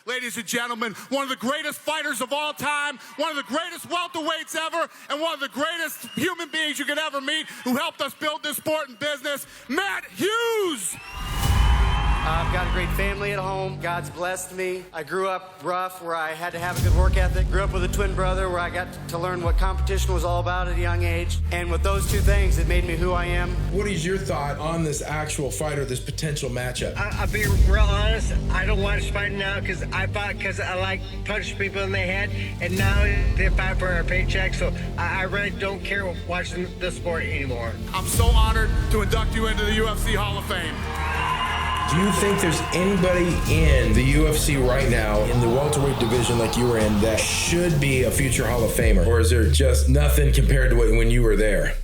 Ladies and gentlemen, one of the greatest fighters of all time, one of the greatest welterweights ever, and one of the greatest human beings you could ever meet who helped us build this sport and business, Matt Hughes! I've got a great family at home. God's blessed me. I grew up rough where I had to have a good work ethic. Grew up with a twin brother where I got to learn what competition was all about at a young age. And with those two things, it made me who I am. What is your thought on this actual fight or this potential matchup? I'll be real honest. I don't watch fighting now because I fought because I like punching people in the head. And now they fight for our paychecks. So I really don't care watching the sport anymore. I'm so honored to induct you into the UFC Hall of Fame. Do you think there's anybody in the UFC right now, in the welterweight division like you were in, that should be a future Hall of Famer? Or is there just nothing compared to when you were there?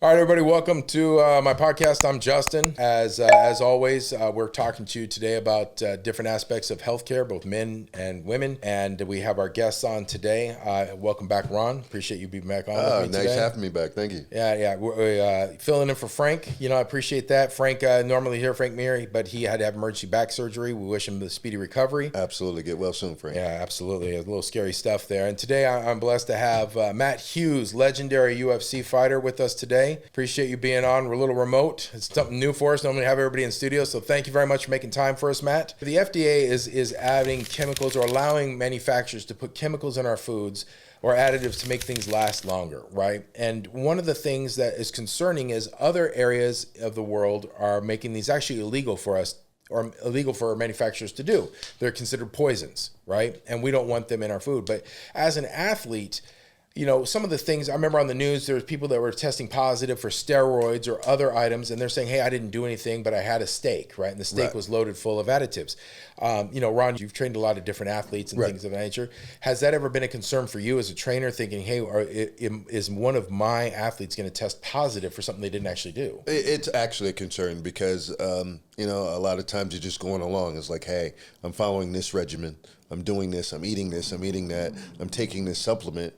All right, everybody, welcome to my podcast. I'm Justin. As always, we're talking to you today about different aspects of healthcare, both men and women. And we have our guests on today. Welcome back, Ron. Appreciate you being back on with me today. Nice having me back. Thank you. Yeah. We're filling in for Frank. I appreciate that. Frank, normally here, Frank Meary, but he had to have emergency back surgery. We wish him the speedy recovery. Absolutely. Get well soon, Frank. Yeah, absolutely. A little scary stuff there. And today I'm blessed to have Matt Hughes, legendary UFC fighter, with us today. Appreciate you being on. We're a little remote. It's something new for us. Normally have everybody in studio, so thank you very much for making time for us, Matt. The FDA is adding chemicals or allowing manufacturers to put chemicals in our foods or additives to make things last longer, right? And one of the things that is concerning is other areas of the world are making these actually illegal for us, or illegal for manufacturers to do. They're considered poisons, right? And we don't want them in our food. But as an athlete, some of the things I remember on the news, there was people that were testing positive for steroids or other items, and they're saying, hey, I didn't do anything, but I had a steak, right? And the steak was loaded full of additives. Ron, you've trained a lot of different athletes and things of that nature. Has that ever been a concern for you as a trainer, thinking, hey, is one of my athletes going to test positive for something they didn't actually do? It's actually a concern because, a lot of times you're just going along. It's like, hey, I'm following this regimen. I'm doing this. I'm eating this. I'm eating that. I'm taking this supplement.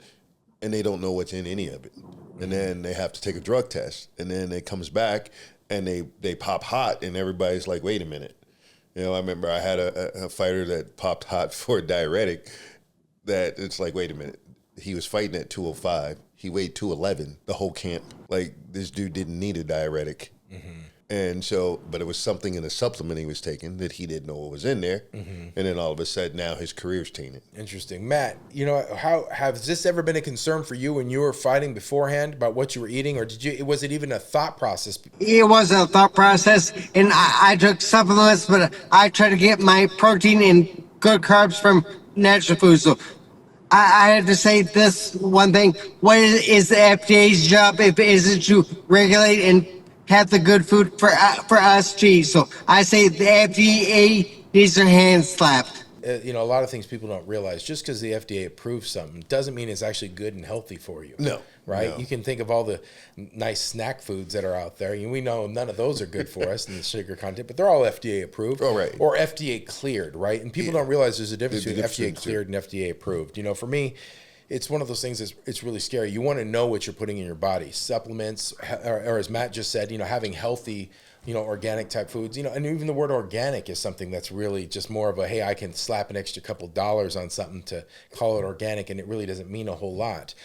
And they don't know what's in any of it. And then they have to take a drug test. And then it comes back and they pop hot and everybody's like, wait a minute. I remember I had a fighter that popped hot for a diuretic that it's like, wait a minute. He was fighting at 205. He weighed 211, the whole camp. Like, this dude didn't need a diuretic. Mm-hmm. And so, but it was something in the supplement he was taking that he didn't know what was in there. Mm-hmm. And then all of a sudden, now his career's tainted. Interesting. Matt, how has this ever been a concern for you when you were fighting beforehand about what you were eating, or was it even a thought process? It was a thought process, and I took supplements, but I try to get my protein and good carbs from natural food. So I had to say this one thing. What is the FDA's job if it isn't to regulate and have the good food for us, geez. So I say the FDA needs their hands slapped. A lot of things people don't realize. Just because the FDA approves something doesn't mean it's actually good and healthy for you. No. Right? No. You can think of all the nice snack foods that are out there. We know none of those are good for us in the sugar content, but they're all FDA approved. Oh, right. Or FDA cleared, right? And people don't realize there's a difference between FDA cleared and FDA approved. For me, it's one of those things it's really scary. You want to know what you're putting in your body. Supplements, or as Matt just said, having healthy, organic type foods, and even the word organic is something that's really just more of a, hey, I can slap an extra couple dollars on something to call it organic, and it really doesn't mean a whole lot.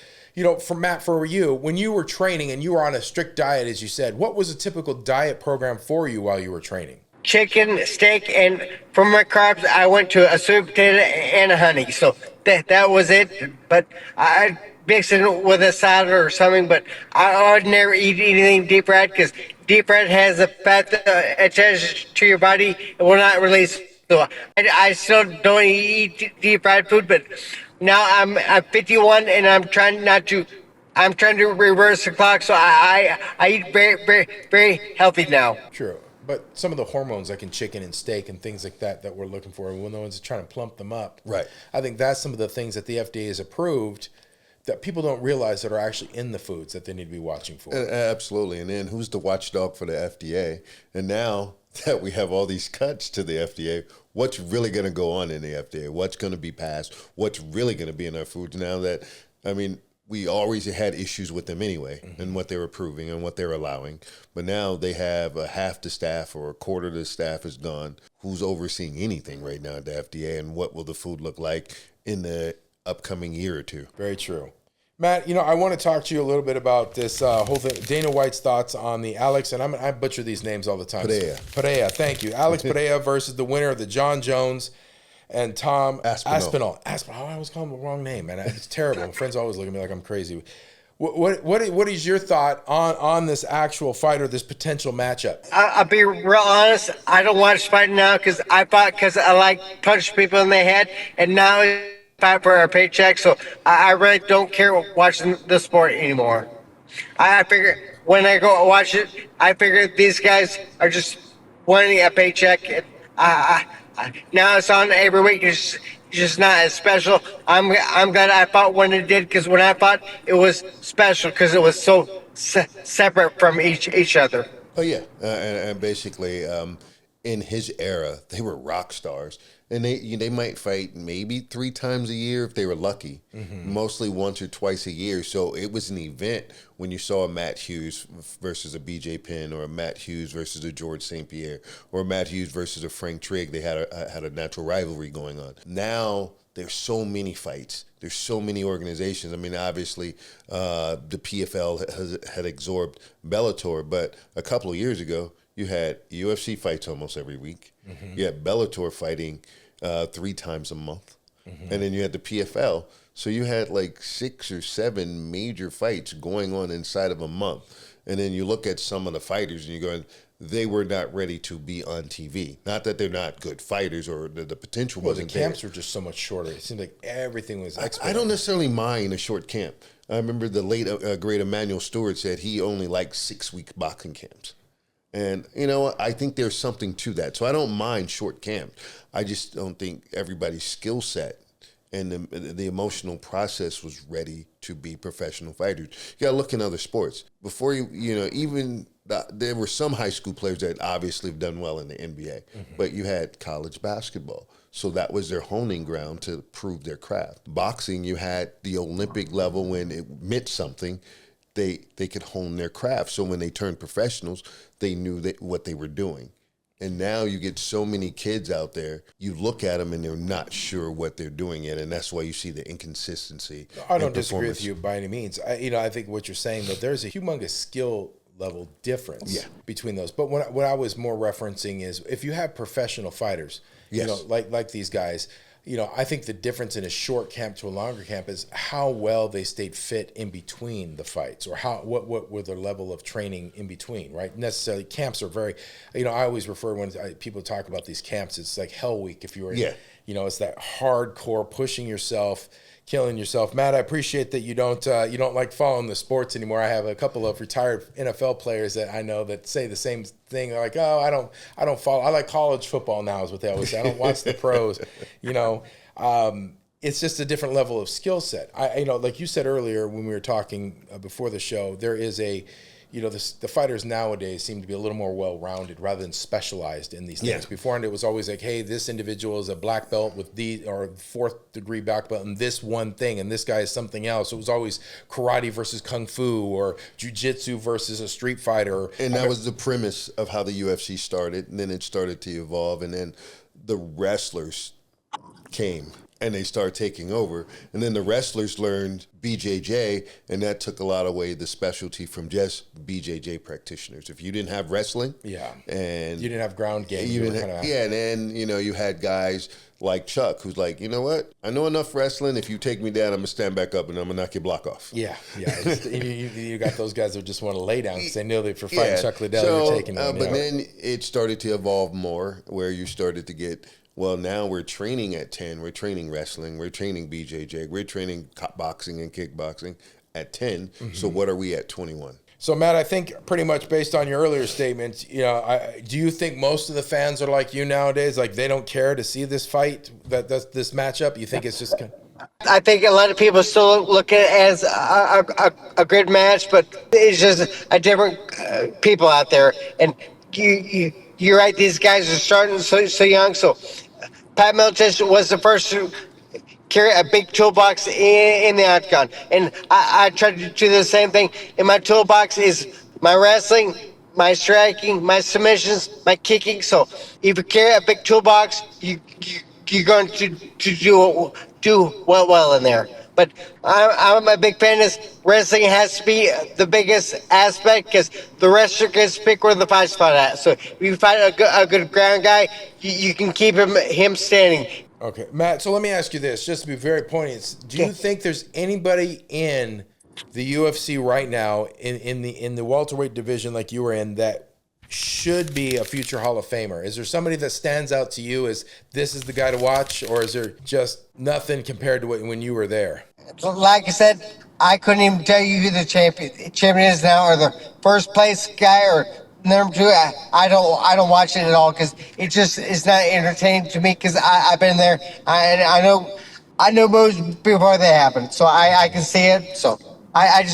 For Matt, for you, when you were training and you were on a strict diet, as you said, what was a typical diet program for you while you were training? Chicken, steak, and for my carbs, I went to a sweet potato and a honey. So that was it. But I mix it with a salad or something. But I would never eat anything deep fried because deep fried has a fat attached to your body. It will not release. So I still don't eat deep fried food. But now I'm 51 and I'm trying to reverse the clock. So I eat very, very, very healthy now. True. But some of the hormones like in chicken and steak and things like that we're looking for, when the ones trying to plump them up. Right. I think that's some of the things that the FDA has approved that people don't realize that are actually in the foods that they need to be watching for. Absolutely. And then who's the watchdog for the FDA? And now that we have all these cuts to the FDA, what's really going to go on in the FDA? What's going to be passed? What's really going to be in our foods now that, we always had issues with them anyway, and what they're approving and what they're allowing. But now they have half the staff or a quarter of the staff is gone who's overseeing anything right now at the FDA, and what will the food look like in the upcoming year or two. Very true. Matt, I want to talk to you a little bit about this whole thing. Dana White's thoughts on the Alex, and I butcher these names all the time. Pereira, thank you. Alex Pereira versus the winner of the John Jones and Tom Aspinall. I always call him the wrong name, man. It's terrible. My friends always look at me like I'm crazy. What is your thought on this actual fight or this potential matchup? I'll be real honest. I don't watch fighting now because I fought because I like punch people in the head, and now it's fight for our paycheck. So I really don't care watching the sport anymore. I figure when I go watch it, I figure these guys are just wanting a paycheck. Now it's on every week. It's just not as special. I'm glad I fought when it did, because when I fought, it was special because it was so separate from each other. Oh yeah, and basically, in his era, they were rock stars, and they might fight maybe 3 times a year if they were lucky, mostly once or twice a year. So it was an event when you saw a Matt Hughes versus a BJ Penn, or a Matt Hughes versus a George St. Pierre, or a Matt Hughes versus a Frank Trigg. They had a natural rivalry going on. Now there's so many fights. There's so many organizations. I mean, obviously, the PFL had absorbed Bellator, but a couple of years ago, you had UFC fights almost every week. You had Bellator fighting 3 times a month. And then you had the PFL. So you had like 6 or 7 major fights going on inside of a month. And then you look at some of the fighters and you're going, they were not ready to be on TV. Not that they're not good fighters or the potential wasn't there. The camps were just so much shorter. It seemed like everything was expedited. I don't necessarily mind a short camp. I remember the late great Emmanuel Stewart said he only liked 6-week boxing camps. And, I think there's something to that. So I don't mind short camps. I just don't think everybody's skill set and the emotional process was ready to be professional fighters. You got to look in other sports. Before there were some high school players that obviously have done well in the NBA, but you had college basketball. So that was their honing ground to prove their craft. Boxing, you had the Olympic level when it meant something. They could hone their craft. So when they turned professionals, they knew what they were doing. And now you get so many kids out there, you look at them and they're not sure what they're doing yet, and that's why you see the inconsistency. I don't disagree with you by any means. I think what you're saying, that there's a humongous skill level difference between those. But what I was more referencing is if you have professional fighters, like these guys, I think the difference in a short camp to a longer camp is how well they stayed fit in between the fights, or what were their level of training in between, right? Necessarily, camps are very, I always refer when people talk about these camps, it's like Hell Week. If you were, it's that hardcore pushing yourself, killing yourself. Matt, I appreciate that you don't like following the sports anymore. I have a couple of retired NFL players that I know that say the same thing. They're like, I don't follow. I like college football now, is what they always say. I don't watch the pros. It's just a different level of skill set. Like you said earlier when we were talking before the show, there is the fighters nowadays seem to be a little more well-rounded rather than specialized in these things. Beforehand, it was always like, hey, this individual is a black belt with or 4th-degree black belt in this one thing, and this guy is something else. It was always karate versus kung fu, or jiu-jitsu versus a street fighter. And that was the premise of how the UFC started, and then it started to evolve, and then the wrestlers came and they started taking over. And then the wrestlers learned BJJ, and that took a lot away the specialty from just BJJ practitioners. If you didn't have wrestling, and you didn't have ground game, and then you had guys like Chuck, who's like, you know what? I know enough wrestling. If you take me down, I'm gonna stand back up and I'm gonna knock your block off. You got those guys that just want to lay down because they know that for fighting Chuck Liddell, you're taking them. But then it started to evolve more, where you started to get, well, now we're training at 10. We're training wrestling. We're training BJJ. We're training boxing and kickboxing at 10. So what are we at 21? So, Matt, I think pretty much based on your earlier statements, do you think most of the fans are like you nowadays? Like, they don't care to see this fight, this matchup? You think it's just... I think a lot of people still look at it as a good match, but it's just a different people out there. And you're right, these guys are starting so young. So Pat Miletich was the first to carry a big toolbox in the octagon. And I try to do the same thing. In my toolbox is my wrestling, my striking, my submissions, my kicking. So if you carry a big toolbox, you're going to do well in there. But I'm a big fan. Is wrestling has to be the biggest aspect because the wrestler gets to pick where the fight spot at. So if you fight a good ground guy, you can keep him standing. Okay, Matt, so let me ask you this, just to be very poignant. Do you think there's anybody in the UFC right now, in the welterweight division like you were in, that should be a future Hall of Famer? Is there somebody that stands out to you as this is the guy to watch, or is there just nothing compared to when you were there? Like I said, I couldn't even tell you who the champion is now, or the first place guy, or number two. I don't watch it at all because it's not entertaining to me because I've been there. I know moves before they happen, so I can see it. So I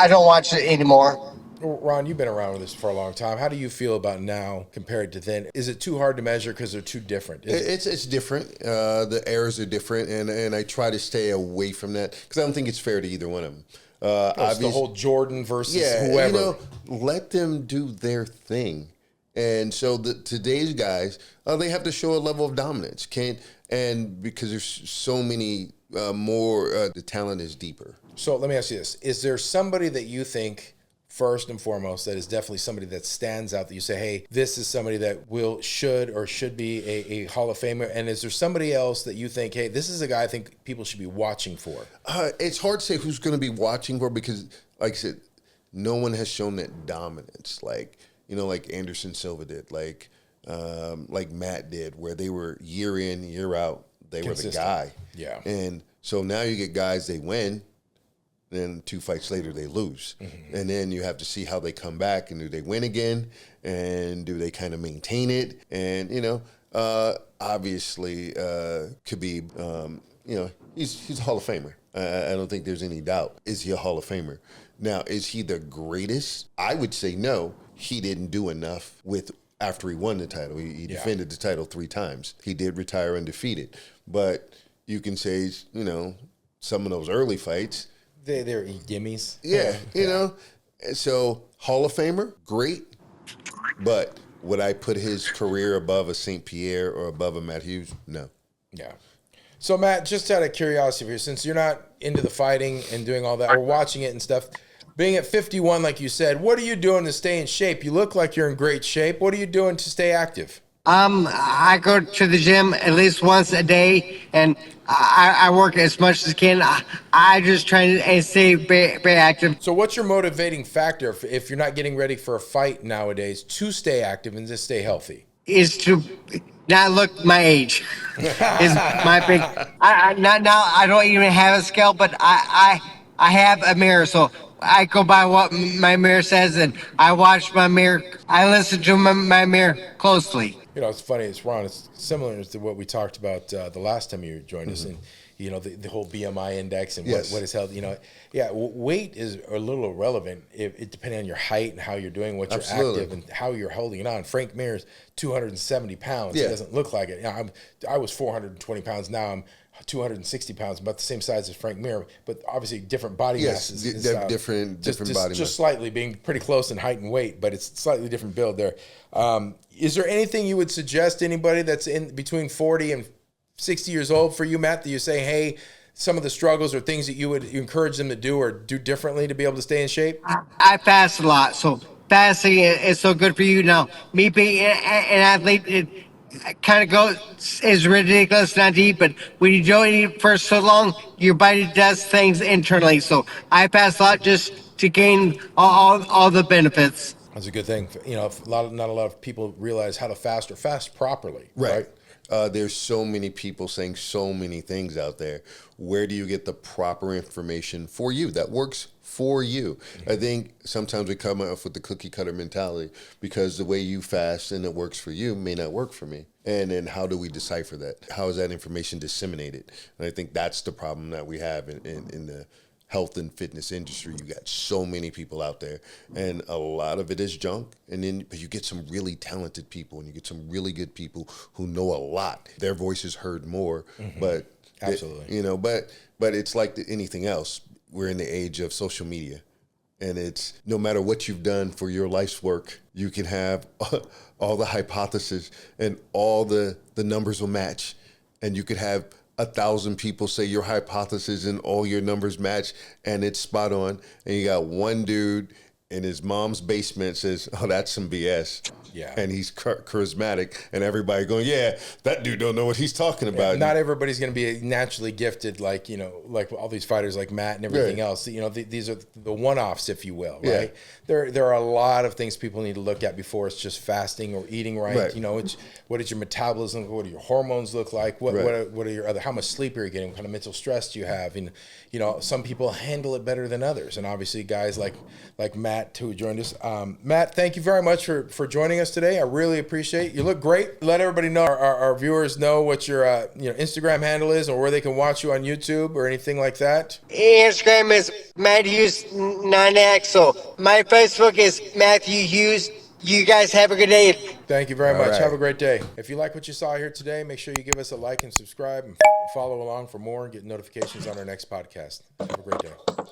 don't watch it anymore. Ron, you've been around with this for a long time. How do you feel about now compared to then? Is it too hard to measure because they're too different? It's different. The eras are different, and I try to stay away from that because I don't think it's fair to either one of them. It's the whole Jordan versus whoever. Let them do their thing. And so today's guys, they have to show a level of dominance. And because there's so many more, the talent is deeper. So let me ask you this. Is there somebody that you think, first and foremost, that is definitely somebody that stands out that you say, hey, this is somebody that should be a Hall of Famer? And is there somebody else that you think, hey, this is a guy I think people should be watching for? It's hard to say who's going to be watching for because, like I said, no one has shown that dominance. Like Anderson Silva did, like Matt did, where they were year in, year out. They Consistent. were the guy. Yeah. And so now you get guys, they win. Then 2 fights later, they lose. Mm-hmm. And then you have to see how they come back. And do they win again? And do they kind of maintain it? And, obviously, Khabib, he's a Hall of Famer. I don't think there's any doubt. Is he a Hall of Famer? Now, is he the greatest? I would say no. He didn't do enough after he won the title. He defended the title 3 times. He did retire undefeated. But you can say, some of those early fights, they're gimmies. Yeah, So Hall of Famer, great. But would I put his career above a St. Pierre or above a Matt Hughes? No. Yeah. So Matt, just out of curiosity here, since you're not into the fighting and doing all that or watching it and stuff, being at 51, like you said, what are you doing to stay in shape? You look like you're in great shape. What are you doing to stay active? I go to the gym at least once a day, and I work as much as I can. I just try to stay very active. So what's your motivating factor if you're not getting ready for a fight nowadays to stay active and just stay healthy? Is to not look my age. Is my big. Not now. I don't even have a scale, but I have a mirror, so I go by what my mirror says, and I watch my mirror. I listen to my mirror closely. It's funny. It's Ron. It's similar to what we talked about the last time you joined us, and the whole BMI index and what is health. Weight is a little irrelevant. It depending on your height and how you're doing, what you're active and how you're holding it on. Frank Mir's 270 pounds. Yeah. It doesn't look like it. I was 420 pounds. Now I'm 260 pounds, about the same size as Frank Mir, but obviously different body masses. Different body mass. Just slightly being pretty close in height and weight, but it's slightly different build there. Is there anything you would suggest to anybody that's in between 40 and 60 years old for you, Matt, that you say, hey, some of the struggles or things that you would encourage them to do or do differently to be able to stay in shape? I fast a lot, so fasting is so good for you. Now, me being an athlete, it kind of is ridiculous not to eat, but when you don't eat for so long, your body does things internally. So I fast a lot just to gain all the benefits. That's a good thing. Not a lot of people realize how to fast or fast properly. Right. There's so many people saying so many things out there. Where do you get the proper information for you that works for you? Mm-hmm. I think sometimes we come up with the cookie cutter mentality because the way you fast and it works for you may not work for me. And then how do we decipher that? How is that information disseminated? And I think that's the problem that we have in the health and fitness industry. You got so many people out there, and a lot of it is junk. But you get some really talented people, and you get some really good people who know a lot. Their voice is heard more, but absolutely, but it's like anything else. We're in the age of social media, And it's no matter what you've done for your life's work, you can have all the hypotheses and all the numbers will match. And you could have 1,000 people say your hypothesis and all your numbers match and it's spot on. And you got one dude in his mom's basement says, oh, that's some BS. Yeah. And he's charismatic, and everybody going, yeah, that dude don't know what he's talking about. Not everybody's going to be naturally gifted like, like all these fighters like Matt and everything else. These are the one-offs, if you will, right? There are a lot of things people need to look at before it's just fasting or eating right. It's what does your metabolism, what do your hormones look like? What are your other, how much sleep are you getting? What kind of mental stress do you have? And, some people handle it better than others. And obviously guys like Matt, who joined us. Matt, thank you very much for joining us today. I really appreciate it. You look great. Let everybody know, our viewers know what your Instagram handle is or where they can watch you on YouTube or anything like that. Instagram is Matt Hughes 9X. So my Facebook is Matthew Hughes. You guys have a good day. Thank you very much. right. Have a great day. If you like what you saw here today, make sure you give us a like and subscribe and follow along for more and get notifications on our next podcast. Have a great day.